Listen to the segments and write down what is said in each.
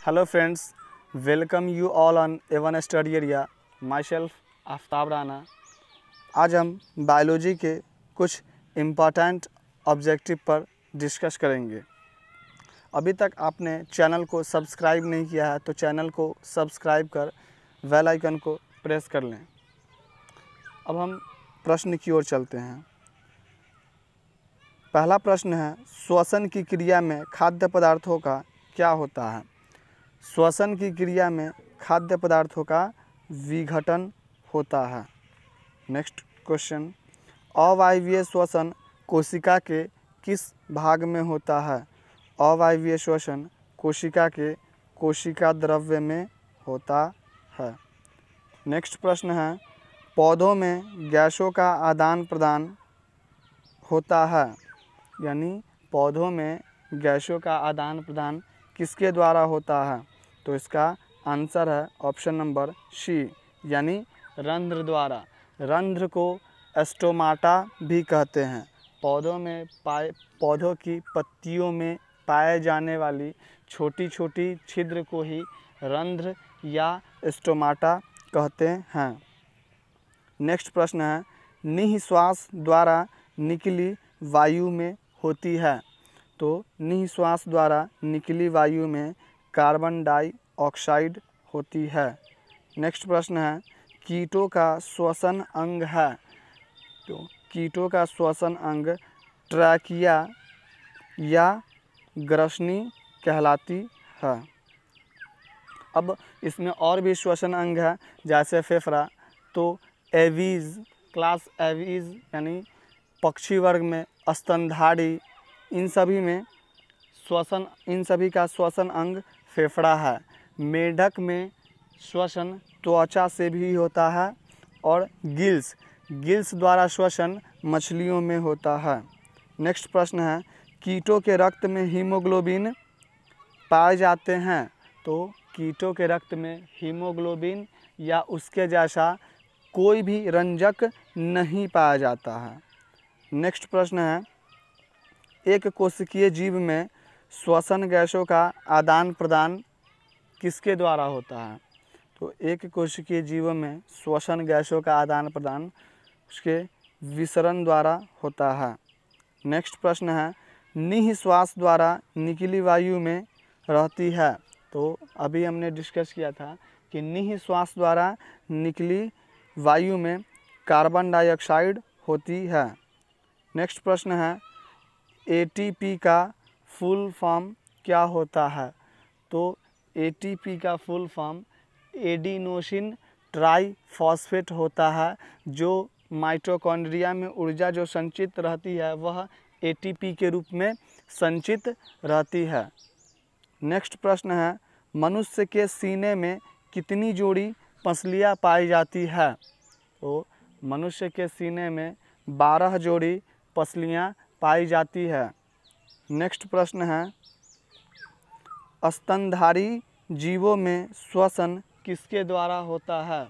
Hello friends, welcome you all on A1 Study Area. Myself Aftab Rana. आज हम biology के कुछ इम्पॉर्टेंट ऑब्जेक्टिव पर डिस्कस करेंगे। अभी तक आपने चैनल को सब्सक्राइब नहीं किया है तो चैनल को सब्सक्राइब कर बेल आइकन को प्रेस कर लें। अब हम प्रश्न की ओर चलते हैं। पहला प्रश्न है, श्वसन की क्रिया में खाद्य पदार्थों का क्या होता है? श्वसन की क्रिया में खाद्य पदार्थों का विघटन होता है। नेक्स्ट क्वेश्चन, अवायवीय श्वसन कोशिका के किस भाग में होता है? अवायवीय श्वसन कोशिका के कोशिका द्रव्य में होता है। नेक्स्ट प्रश्न है, पौधों में गैसों का आदान प्रदान होता है, यानी पौधों में गैसों का आदान प्रदान किसके द्वारा होता है? तो इसका आंसर है ऑप्शन नंबर सी, यानी रंध्र द्वारा। रंध्र को स्टोमाटा भी कहते हैं। पौधों की पत्तियों में पाए जाने वाली छोटी छोटी छिद्र को ही रंध्र या स्टोमाटा कहते हैं। नेक्स्ट प्रश्न है, निःश्वास द्वारा निकली वायु में होती है। तो निःश्वास द्वारा निकली वायु में कार्बन डाइऑक्साइड होती है। नेक्स्ट प्रश्न है, कीटों का श्वसन अंग है। तो कीटों का श्वसन अंग ट्रैकिया या ग्रसनी कहलाती है। अब इसमें और भी श्वसन अंग है, जैसे फेफड़ा। तो एवीज, क्लास एवीज यानी पक्षी वर्ग में स्तनधारी, इन सभी का श्वसन अंग फेफड़ा है। मेढक में श्वसन त्वचा से भी होता है और गिल्स द्वारा श्वसन मछलियों में होता है। नेक्स्ट प्रश्न है, कीटों के रक्त में हीमोग्लोबिन पाए जाते हैं। तो कीटों के रक्त में हीमोग्लोबिन या उसके जैसा कोई भी रंजक नहीं पाया जाता है। नेक्स्ट प्रश्न है, एक कोशिकीय जीव में श्वसन गैसों का आदान प्रदान किसके द्वारा होता है? तो एक कोशिकीय जीव में श्वसन गैसों का आदान प्रदान उसके विसरण द्वारा होता है। नेक्स्ट प्रश्न है, निःश्वास द्वारा निकली वायु में रहती है। तो अभी हमने डिस्कस किया था कि निःश्वास द्वारा निकली वायु में कार्बन डाइऑक्साइड होती है। नेक्स्ट प्रश्न है, एटीपी का फुल फॉर्म क्या होता है? तो एटीपी का फुल फॉर्म एडिनोसिन ट्राइफॉस्फेट होता है। जो माइटोकॉन्ड्रिया में ऊर्जा जो संचित रहती है वह एटीपी के रूप में संचित रहती है। नेक्स्ट प्रश्न है, मनुष्य के सीने में कितनी जोड़ी पसलियाँ पाई जाती है? तो मनुष्य के सीने में 12 जोड़ी पसलियाँ पाई जाती है। नेक्स्ट प्रश्न है, स्तनधारी जीवों में श्वसन किसके द्वारा होता है?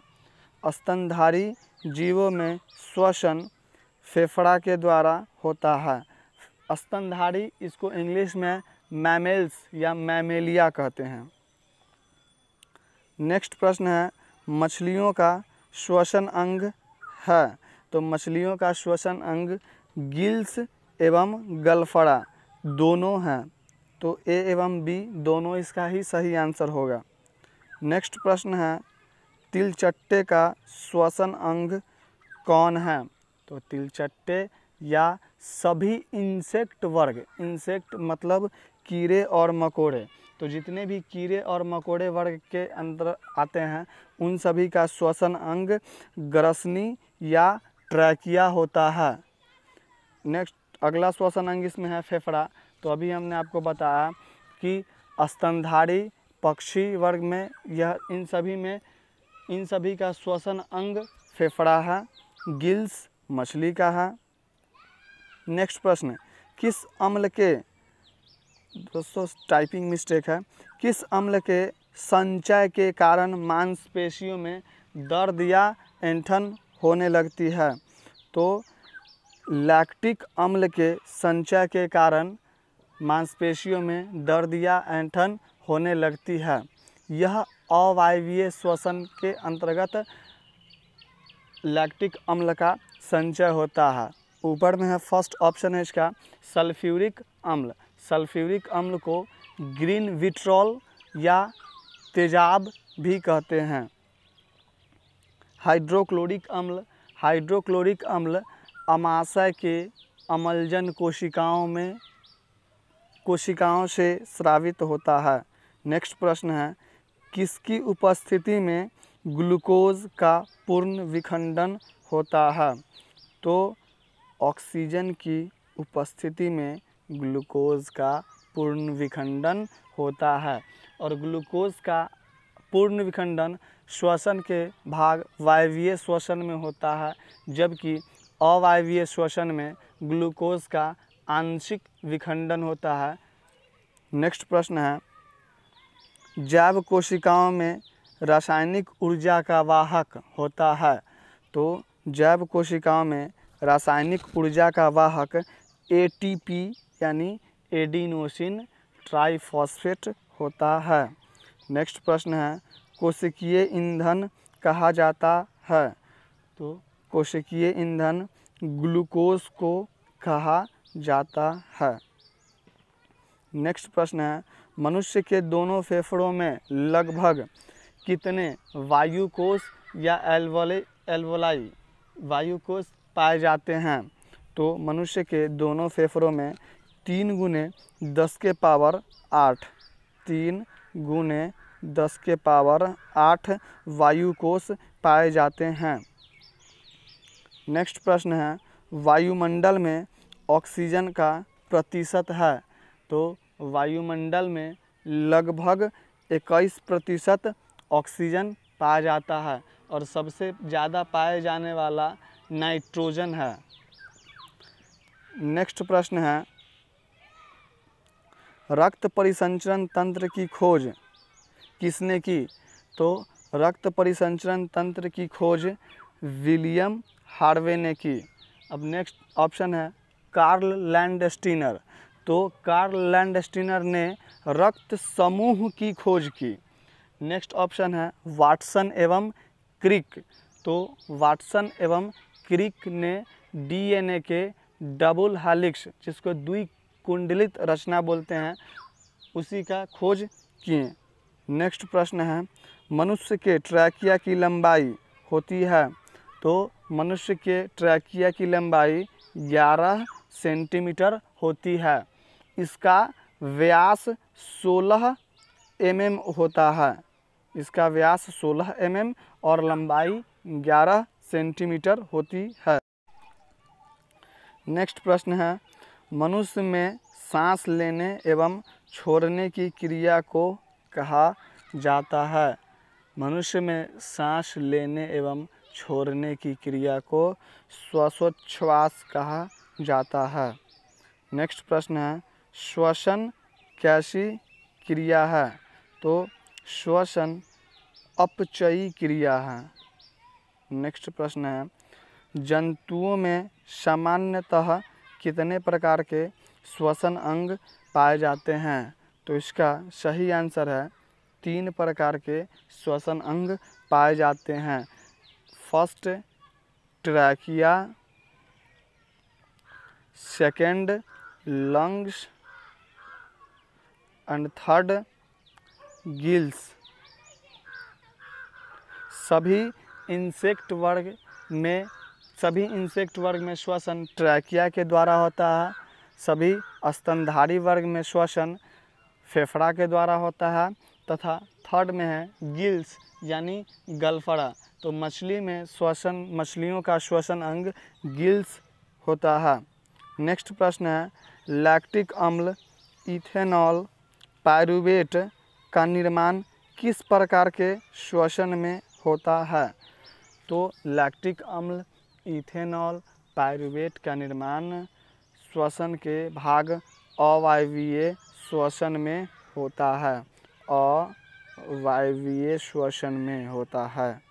स्तनधारी जीवों में श्वसन फेफड़ा के द्वारा होता है। स्तनधारी, इसको इंग्लिश में मैमेल्स या मैमेलिया कहते हैं। नेक्स्ट प्रश्न है, मछलियों का श्वसन अंग है। तो मछलियों का श्वसन अंग गिल्स एवं गलफड़ा दोनों हैं। तो ए एवं बी दोनों इसका ही सही आंसर होगा। नेक्स्ट प्रश्न है, तिलचट्टे का श्वसन अंग कौन है? तो तिलचट्टे या सभी इंसेक्ट वर्ग, इंसेक्ट मतलब कीड़े और मकोड़े, तो जितने भी कीड़े और मकोड़े वर्ग के अंदर आते हैं उन सभी का श्वसन अंग ग्रसनी या ट्रैकिया होता है। नेक्स्ट अगला श्वसन अंग इसमें है फेफड़ा। तो अभी हमने आपको बताया कि स्तनधारी पक्षी वर्ग में इन सभी का श्वसन अंग फेफड़ा है। गिल्स मछली का है। नेक्स्ट प्रश्न, किस अम्ल के, दोस्तों टाइपिंग मिस्टेक है, किस अम्ल के संचय के कारण मांसपेशियों में दर्द या ऐंठन होने लगती है? तो लैक्टिक अम्ल के संचय के कारण मांसपेशियों में दर्द या ऐंठन होने लगती है। यह अवायवीय श्वसन के अंतर्गत लैक्टिक अम्ल का संचय होता है। ऊपर में है फर्स्ट ऑप्शन है इसका सल्फ्यूरिक अम्ल। सल्फ्यूरिक अम्ल को ग्रीन विट्रॉल या तेजाब भी कहते हैं। हाइड्रोक्लोरिक अम्ल। हाइड्रोक्लोरिक अम्ल अमाशय के अम्लजन कोशिकाओं से स्रावित होता है। नेक्स्ट प्रश्न है किसकी उपस्थिति में ग्लूकोज का पूर्ण विखंडन होता है? तो ऑक्सीजन की उपस्थिति में ग्लूकोज का पूर्ण विखंडन होता है और ग्लूकोज का पूर्ण विखंडन श्वसन के भाग वायवीय श्वसन में होता है, जबकि अवायवीय श्वसन में ग्लूकोज का आंशिक विखंडन होता है। नेक्स्ट प्रश्न है जैव कोशिकाओं में रासायनिक ऊर्जा का वाहक होता है। तो जैव कोशिकाओं में रासायनिक ऊर्जा का वाहक एटीपी यानी एडिनोसिन ट्राइफॉस्फेट होता है। नेक्स्ट प्रश्न है कोशिकीय ईंधन कहा जाता है। तो कोशिकीय ईंधन ग्लूकोज को कहा जाता है। नेक्स्ट प्रश्न है मनुष्य के दोनों फेफड़ों में लगभग कितने वायुकोश या एल्वोलाई वायुकोश पाए जाते हैं? तो मनुष्य के दोनों फेफड़ों में 3 गुने 10 के पावर 8 3 गुने 10 के पावर 8 वायुकोश पाए जाते हैं। नेक्स्ट प्रश्न है वायुमंडल में ऑक्सीजन का प्रतिशत है। तो वायुमंडल में लगभग 21% ऑक्सीजन पाया जाता है और सबसे ज़्यादा पाए जाने वाला नाइट्रोजन है। नेक्स्ट प्रश्न है रक्त परिसंचरण तंत्र की खोज किसने की? तो रक्त परिसंचरण तंत्र की खोज विलियम हार्वे ने की। अब नेक्स्ट ऑप्शन है कार्ल लैंडस्टीनर। तो कार्ल लैंडस्टीनर ने रक्त समूह की खोज की। नेक्स्ट ऑप्शन है वाटसन एवं क्रिक। तो वाटसन एवं क्रिक ने डीएनए के डबल हेलिक्स जिसको द्विकुंडलित रचना बोलते हैं उसी का खोज किए। नेक्स्ट प्रश्न है मनुष्य के ट्रैकिया की लंबाई होती है। तो मनुष्य के ट्रैकिया की लंबाई 11 सेंटीमीटर होती है। इसका व्यास 16 mm होता है। इसका व्यास 16 mm और लंबाई 11 सेंटीमीटर होती है। नेक्स्ट प्रश्न है मनुष्य में सांस लेने एवं छोड़ने की क्रिया को कहा जाता है। मनुष्य में सांस लेने एवं छोड़ने की क्रिया को श्वासोच्छ्वास कहा जाता है। नेक्स्ट प्रश्न है श्वसन कैसी क्रिया है? तो श्वसन अपचयी क्रिया है। नेक्स्ट प्रश्न है जंतुओं में सामान्यतः कितने प्रकार के श्वसन अंग पाए जाते हैं? तो इसका सही आंसर है 3 प्रकार के श्वसन अंग पाए जाते हैं। First trachea, second lungs and third gills. सभी इंसेक्ट वर्ग में श्वसन ट्रैकिया के द्वारा होता है। सभी स्तनधारी वर्ग में श्वसन फेफड़ा के द्वारा होता है तथा थर्ड में है गिल्स यानी गलफड़ा। तो मछलियों का श्वसन अंग गिल्स होता है। नेक्स्ट प्रश्न है लैक्टिक अम्ल इथेनॉल पायरुवेट का निर्माण किस प्रकार के श्वसन में होता है? तो लैक्टिक अम्ल इथेनॉल पायरुवेट का निर्माण श्वसन के भाग अवायवीय श्वसन में होता है। अवायवीय श्वसन में होता है।